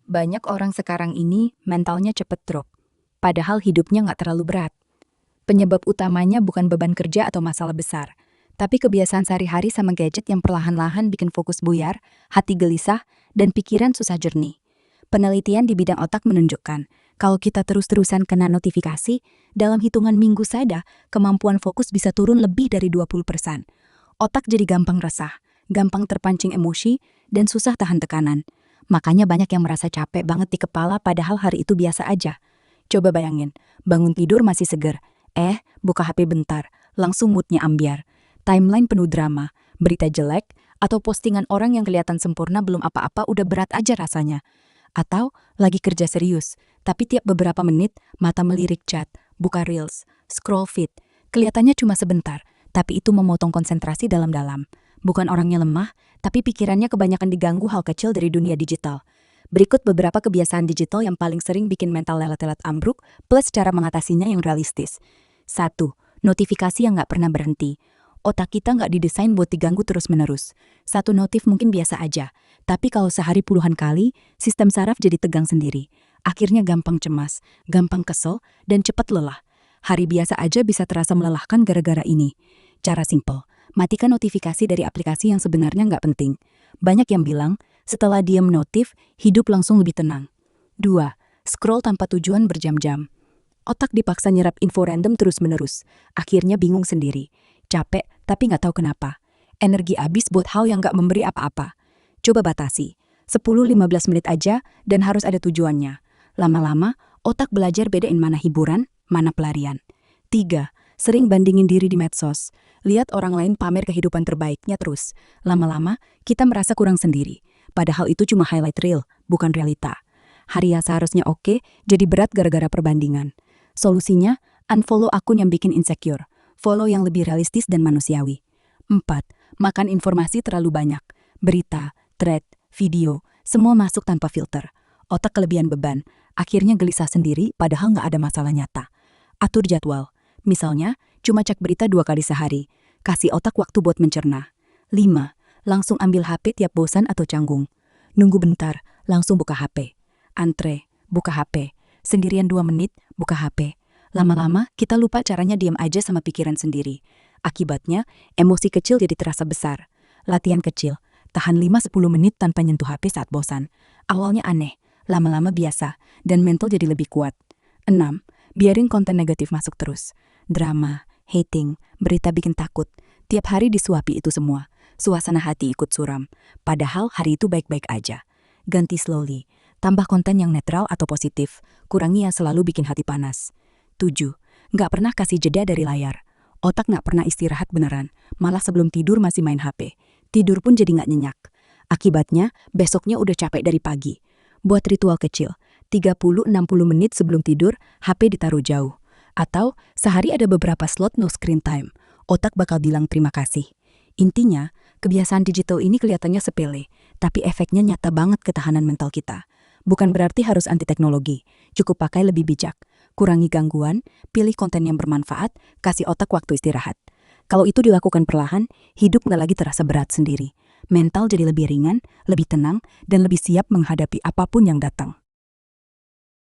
Banyak orang sekarang ini mentalnya cepet drop, padahal hidupnya nggak terlalu berat. Penyebab utamanya bukan beban kerja atau masalah besar, tapi kebiasaan sehari-hari sama gadget yang perlahan-lahan bikin fokus buyar, hati gelisah, dan pikiran susah jernih. Penelitian di bidang otak menunjukkan, kalau kita terus-terusan kena notifikasi, dalam hitungan minggu saja, kemampuan fokus bisa turun lebih dari 20%. Otak jadi gampang resah, gampang terpancing emosi, dan susah tahan tekanan. Makanya banyak yang merasa capek banget di kepala padahal hari itu biasa aja. Coba bayangin, bangun tidur masih seger. Buka HP bentar, langsung moodnya ambiar. Timeline penuh drama, berita jelek, atau postingan orang yang kelihatan sempurna belum apa-apa udah berat aja rasanya. Atau lagi kerja serius, tapi tiap beberapa menit mata melirik chat, buka reels, scroll feed. Kelihatannya cuma sebentar, tapi itu memotong konsentrasi dalam-dalam. Bukan orangnya lemah, tapi pikirannya kebanyakan diganggu hal kecil dari dunia digital. Berikut beberapa kebiasaan digital yang paling sering bikin mental lelet-lelet ambruk, plus cara mengatasinya yang realistis. 1. Notifikasi yang nggak pernah berhenti. Otak kita nggak didesain buat diganggu terus-menerus. Satu notif mungkin biasa aja, tapi kalau sehari puluhan kali, sistem saraf jadi tegang sendiri. Akhirnya gampang cemas, gampang kesel, dan cepat lelah. Hari biasa aja bisa terasa melelahkan gara-gara ini. Cara simple, matikan notifikasi dari aplikasi yang sebenarnya nggak penting. Banyak yang bilang, setelah diam notif, hidup langsung lebih tenang. 2. Scroll tanpa tujuan berjam-jam. Otak dipaksa nyerap info random terus-menerus. Akhirnya bingung sendiri. Capek, tapi nggak tahu kenapa. Energi habis buat hal yang nggak memberi apa-apa. Coba batasi. 10-15 menit aja dan harus ada tujuannya. Lama-lama, otak belajar bedain mana hiburan, mana pelarian. 3. Sering bandingin diri di medsos. Lihat orang lain pamer kehidupan terbaiknya terus. Lama-lama, kita merasa kurang sendiri. Padahal itu cuma highlight reel, bukan realita. Hari yang seharusnya oke, jadi berat gara-gara perbandingan. Solusinya, unfollow akun yang bikin insecure. Follow yang lebih realistis dan manusiawi. 4. Makan informasi terlalu banyak. Berita, thread, video, semua masuk tanpa filter. Otak kelebihan beban, akhirnya gelisah sendiri padahal nggak ada masalah nyata. Atur jadwal. Misalnya, cuma cek berita 2 kali sehari. Kasih otak waktu buat mencerna. 5. Langsung ambil HP tiap bosan atau canggung. Nunggu bentar, langsung buka HP. Antre, buka HP. Sendirian 2 menit, buka HP. Lama-lama, kita lupa caranya diam aja sama pikiran sendiri. Akibatnya, emosi kecil jadi terasa besar. Latihan kecil, tahan 5-10 menit tanpa nyentuh HP saat bosan. Awalnya aneh, lama-lama biasa, dan mental jadi lebih kuat. 6. Biarin konten negatif masuk terus. Drama, hating, berita bikin takut. Tiap hari disuapi itu semua. Suasana hati ikut suram. Padahal hari itu baik-baik aja. Ganti slowly. Tambah konten yang netral atau positif. Kurangi yang selalu bikin hati panas. 7. Nggak pernah kasih jeda dari layar. Otak nggak pernah istirahat beneran. Malah sebelum tidur masih main HP. Tidur pun jadi nggak nyenyak. Akibatnya, besoknya udah capek dari pagi. Buat ritual kecil. 30-60 menit sebelum tidur, HP ditaruh jauh. Atau, sehari ada beberapa slot no screen time. Otak bakal bilang terima kasih. Intinya, kebiasaan digital ini kelihatannya sepele, tapi efeknya nyata banget ke ketahanan mental kita. Bukan berarti harus anti teknologi, cukup pakai lebih bijak. Kurangi gangguan, pilih konten yang bermanfaat, kasih otak waktu istirahat. Kalau itu dilakukan perlahan, hidup nggak lagi terasa berat sendiri. Mental jadi lebih ringan, lebih tenang, dan lebih siap menghadapi apapun yang datang.